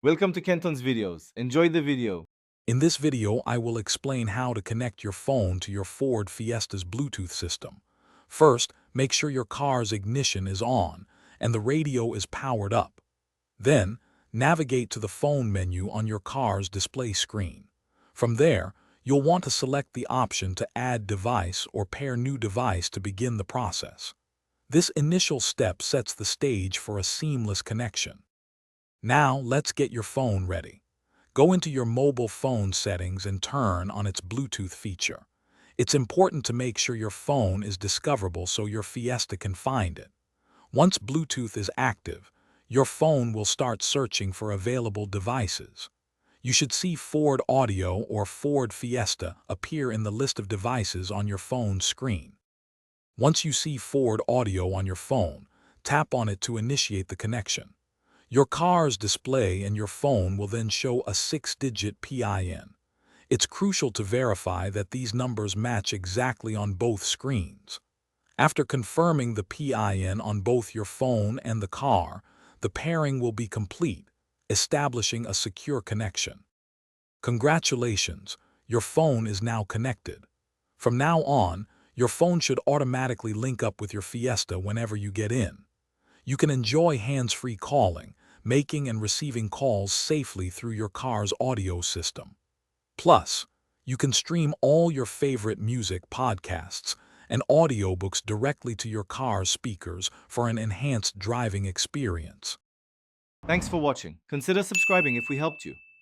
Welcome to Kenton's videos. Enjoy the video. In this video, I will explain how to connect your phone to your Ford Fiesta's Bluetooth system. First, make sure your car's ignition is on and the radio is powered up. Then, navigate to the phone menu on your car's display screen. From there, you'll want to select the option to add device or pair new device to begin the process. This initial step sets the stage for a seamless connection. Now, let's get your phone ready. Go into your mobile phone settings and turn on its Bluetooth feature. It's important to make sure your phone is discoverable so your Fiesta can find it. Once Bluetooth is active, your phone will start searching for available devices. You should see Ford Audio or Ford Fiesta appear in the list of devices on your phone's screen. Once you see Ford Audio on your phone, tap on it to initiate the connection. Your car's display and your phone will then show a 6-digit PIN. It's crucial to verify that these numbers match exactly on both screens. After confirming the PIN on both your phone and the car, the pairing will be complete, establishing a secure connection. Congratulations, your phone is now connected. From now on, your phone should automatically link up with your Fiesta whenever you get in. You can enjoy hands-free calling, making and receiving calls safely through your car's audio system. Plus, you can stream all your favorite music, podcasts, and audiobooks directly to your car's speakers for an enhanced driving experience. Thanks for watching. Consider subscribing if we helped you.